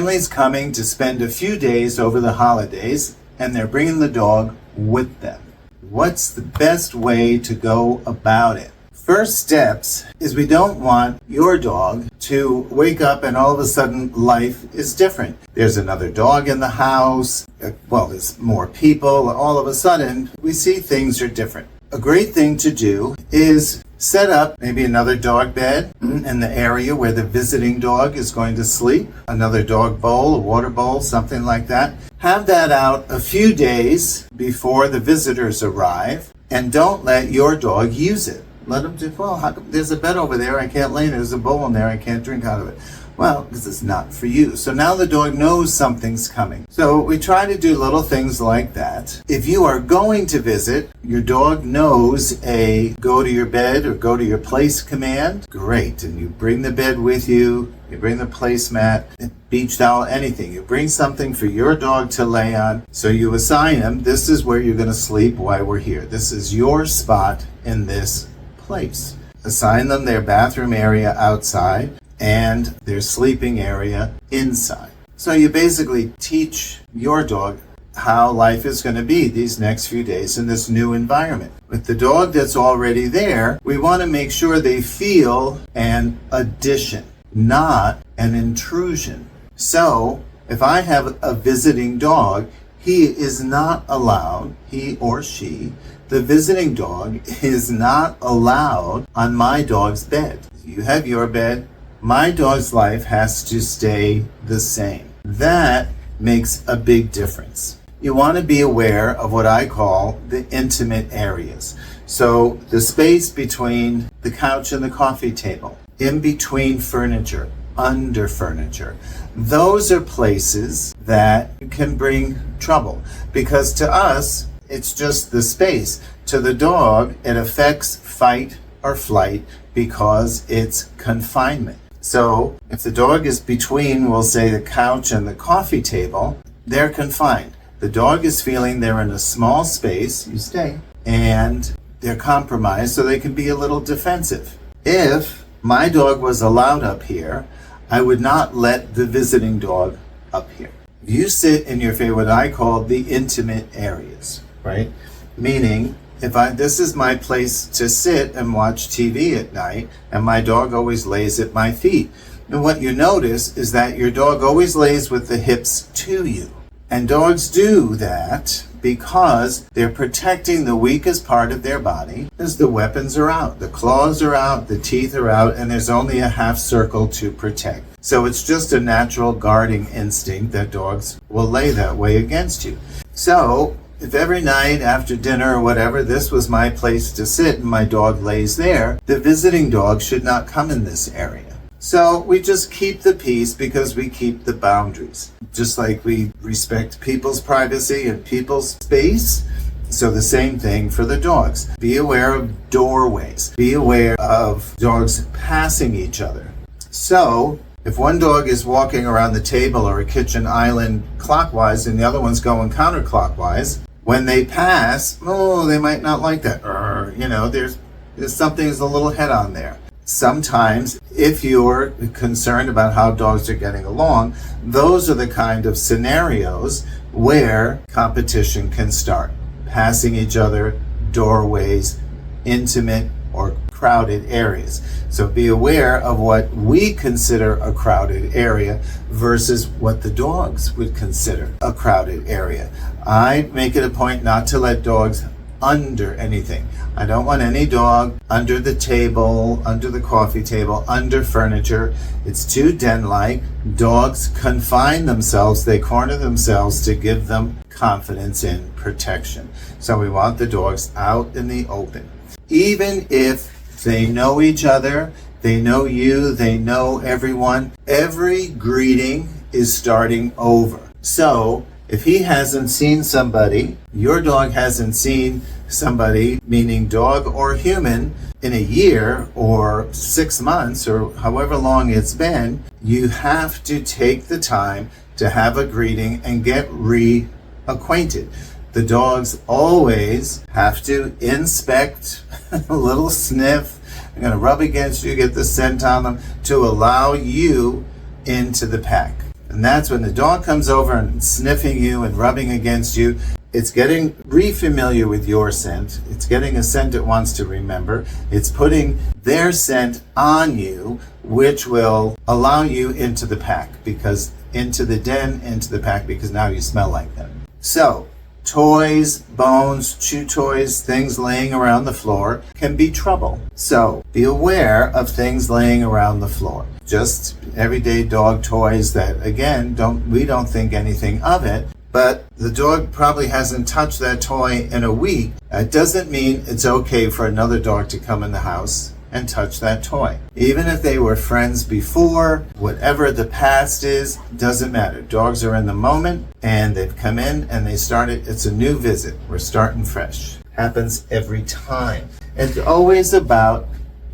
family's coming to spend a few days over the holidays, and they're bringing the dog with them. What's the best way to go about it? First steps is we don't want your dog to wake up and all of a sudden life is different. There's another dog in the house. Well, there's more people. All of a sudden, we see things are different. A great thing to do is set up maybe another dog bed in the area where the visiting dog is going to sleep, another dog bowl, a water bowl, something like that. Have that out a few days before the visitors arrive, and don't let your dog use it. Let them do, well, how come there's a bed over there, I can't lay in it. There's a bowl in there, I can't drink out of it. Well, because it's not for you. So now the dog knows something's coming. So we try to do little things like that. If you are going to visit, your dog knows a go to your bed or go to your place command. Great. And you bring the bed with you. You bring the placemat, beach towel, anything. You bring something for your dog to lay on. So you assign him, this is where you're going to sleep while we're here. This is your spot in this place. Assign them their bathroom area outside and their sleeping area inside. So you basically teach your dog how life is going to be these next few days in this new environment. With the dog that's already there, we want to make sure they feel an addition, not an intrusion. So if I have a visiting dog, he is not allowed, he or she, the visiting dog is not allowed on my dog's bed. You have your bed. My dog's life has to stay the same. That makes a big difference. You want to be aware of what I call the intimate areas. So the space between the couch and the coffee table, in between furniture, under furniture. Those are places that can bring trouble because to us, it's just the space. To the dog, it affects fight or flight because it's confinement. So if the dog is between, we'll say, the couch and the coffee table, they're confined. The dog is feeling they're in a small space, you stay, and they're compromised so they can be a little defensive. If my dog was allowed up here, I would not let the visiting dog up here. You sit in your favorite, what I call the intimate areas, right? Meaning, this is my place to sit and watch TV at night, and my dog always lays at my feet. And what you notice is that your dog always lays with the hips to you. And dogs do that because they're protecting the weakest part of their body, as the weapons are out. The claws are out, the teeth are out, and there's only a half circle to protect. So it's just a natural guarding instinct that dogs will lay that way against you. So if every night after dinner or whatever, this was my place to sit and my dog lays there, the visiting dog should not come in this area. So we just keep the peace because we keep the boundaries. Just like we respect people's privacy and people's space. So the same thing for the dogs. Be aware of doorways. Be aware of dogs passing each other. So if one dog is walking around the table or a kitchen island clockwise and the other one's going counterclockwise, when they pass, they might not like that. There's something's a little head on there. Sometimes, if you're concerned about how dogs are getting along, those are the kind of scenarios where competition can start. Passing each other, doorways, intimate or crowded areas. So be aware of what we consider a crowded area versus what the dogs would consider a crowded area. I make it a point not to let dogs under anything. I don't want any dog under the table, under the coffee table, under furniture. It's too den-like. Dogs confine themselves, they corner themselves to give them confidence in protection. So we want the dogs out in the open. Even if they know each other, they know you, they know everyone, every greeting is starting over. So if he hasn't seen somebody, your dog hasn't seen somebody, meaning dog or human, in a year or 6 months or however long it's been, you have to take the time to have a greeting and get reacquainted. The dogs always have to inspect, a little sniff, they're going to rub against you, get the scent on them to allow you into the pack. And that's when the dog comes over and sniffing you and rubbing against you. It's getting re-familiar with your scent. It's getting a scent it wants to remember. It's putting their scent on you, which will allow you into the pack, because into the den, into the pack, because now you smell like them. So, toys, bones, chew toys, things laying around the floor can be trouble. So, be aware of things laying around the floor. Just everyday dog toys that, again, we don't think anything of it, but the dog probably hasn't touched that toy in a week. That doesn't mean it's okay for another dog to come in the house and touch that toy. Even if they were friends before, whatever the past is, doesn't matter. Dogs are in the moment, and they've come in and they started. It's a new visit. We're starting fresh. Happens every time. It's always about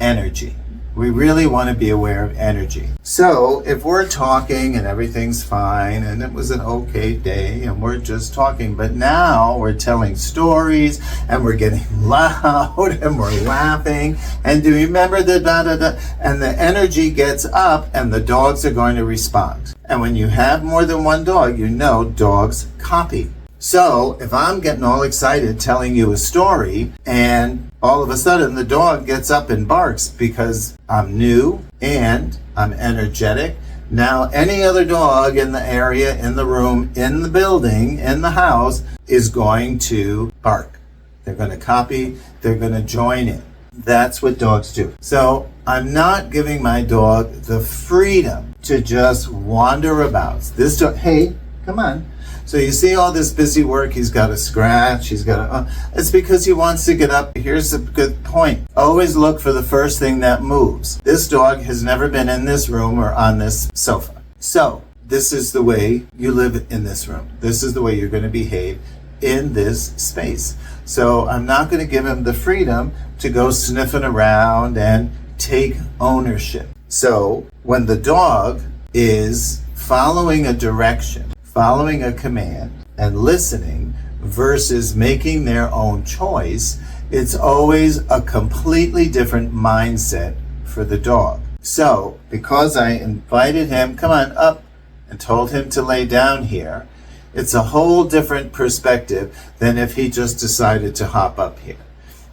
energy. We really want to be aware of energy. So if we're talking and everything's fine and it was an okay day and we're just talking, but now we're telling stories and we're getting loud and we're laughing, and do you remember the da-da-da? And the energy gets up and the dogs are going to respond. And when you have more than one dog, you know dogs copy. So if I'm getting all excited telling you a story and all of a sudden the dog gets up and barks because I'm new and I'm energetic, now any other dog in the area, in the room, in the building, in the house is going to bark. They're going to copy, they're going to join in. That's what dogs do. So I'm not giving my dog the freedom to just wander about. This dog, hey, come on. So you see all this busy work, he's got a scratch, it's because he wants to get up. Here's a good point. Always look for the first thing that moves. This dog has never been in this room or on this sofa. So this is the way you live in this room. This is the way you're going to behave in this space. So I'm not going to give him the freedom to go sniffing around and take ownership. So when the dog is following a direction, following a command, and listening versus making their own choice, it's always a completely different mindset for the dog. So, because I invited him, come on up, and told him to lay down here, it's a whole different perspective than if he just decided to hop up here.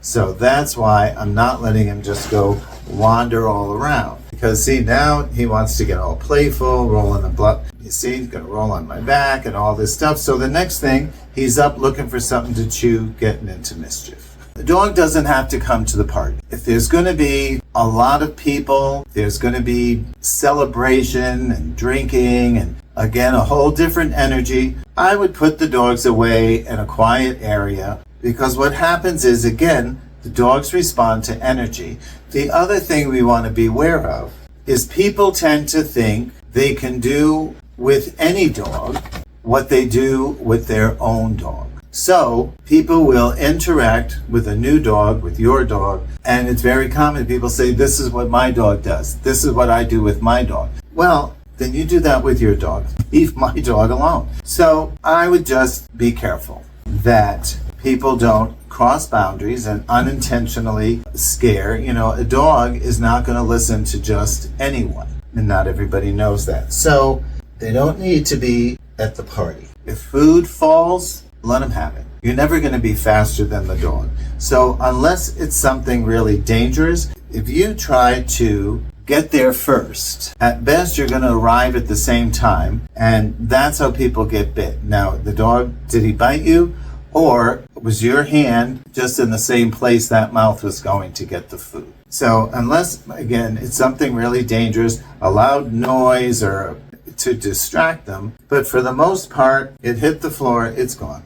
So that's why I'm not letting him just go wander all around. Because see, now he wants to get all playful, roll on the block. You see, he's going to roll on my back and all this stuff. So the next thing, he's up looking for something to chew, getting into mischief. The dog doesn't have to come to the party. If there's going to be a lot of people, there's going to be celebration and drinking and, again, a whole different energy, I would put the dogs away in a quiet area. Because what happens is, again, the dogs respond to energy. The other thing we want to be aware of is people tend to think they can do with any dog what they do with their own dog. So people will interact with a new dog, with your dog, and it's very common. People say, this is what my dog does. This is what I do with my dog. Well, then you do that with your dog. Leave my dog alone. So I would just be careful that people don't cross boundaries and unintentionally scare. You know, a dog is not going to listen to just anyone, and not everybody knows that. So they don't need to be at the party. If food falls, let them have it. You're never going to be faster than the dog. So unless it's something really dangerous, if you try to get there first, at best you're going to arrive at the same time, and that's how people get bit. Now, the dog, did he bite you? Or was your hand just in the same place that mouth was going to get the food? So unless, again, it's something really dangerous, a loud noise or to distract them, but for the most part, it hit the floor, it's gone.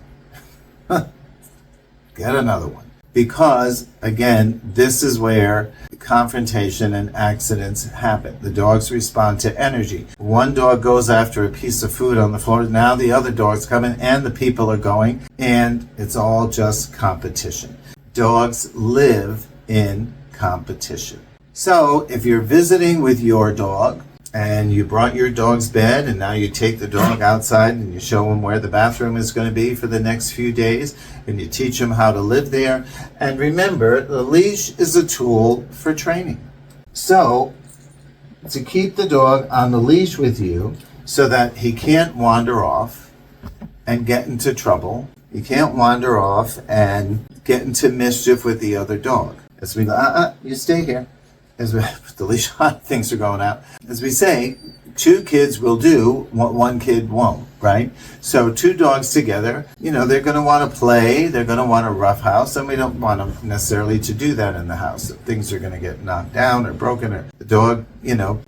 Get another one. Because, again, this is where confrontation and accidents happen. The dogs respond to energy. One dog goes after a piece of food on the floor, now the other dog's coming and the people are going, and it's all just competition. Dogs live in competition. So if you're visiting with your dog and you brought your dog's bed and now you take the dog outside and you show him where the bathroom is going to be for the next few days and you teach him how to live there. And remember, the leash is a tool for training. So to keep the dog on the leash with you, so that he can't wander off and get into trouble. He can't wander off and get into mischief with the other dog. As we go, you stay here. As we put the leash on, things are going out. As we say, two kids will do what one kid won't, right? So two dogs together, they're going to want to play, they're going to want to roughhouse, and we don't want them necessarily to do that in the house. If things are going to get knocked down or broken, or the dog,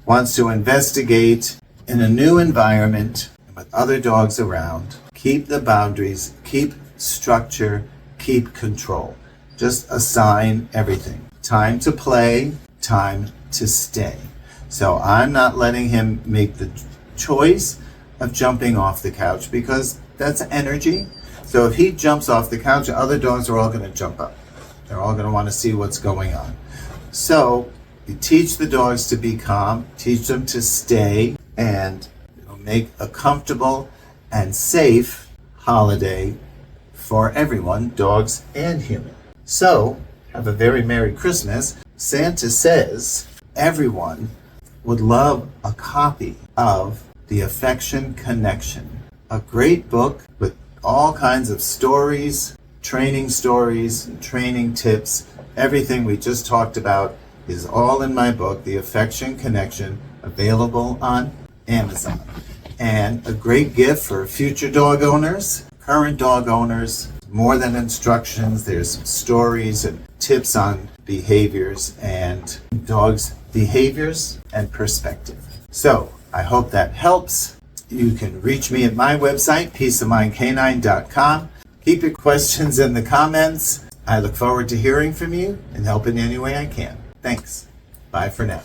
wants to investigate in a new environment with other dogs around. Keep the boundaries, keep structure, keep control. Just assign everything. Time to play, time to stay. So I'm not letting him make the choice of jumping off the couch because that's energy. So if he jumps off the couch, other dogs are all going to jump up. They're all going to want to see what's going on. So you teach the dogs to be calm, teach them to stay, and make a comfortable and safe holiday for everyone, dogs and humans. So have a very Merry Christmas. Santa says everyone would love a copy of The Affection Connection, a great book with all kinds of stories, training tips. Everything we just talked about is all in my book, The Affection Connection, available on Amazon. And a great gift for future dog owners, current dog owners. More than instructions, there's stories and tips on behaviors and dogs' behaviors and perspective. So I hope that helps. You can reach me at my website, peaceofmindcanine.com. Keep your questions in the comments. I look forward to hearing from you and helping any way I can. Thanks. Bye for now.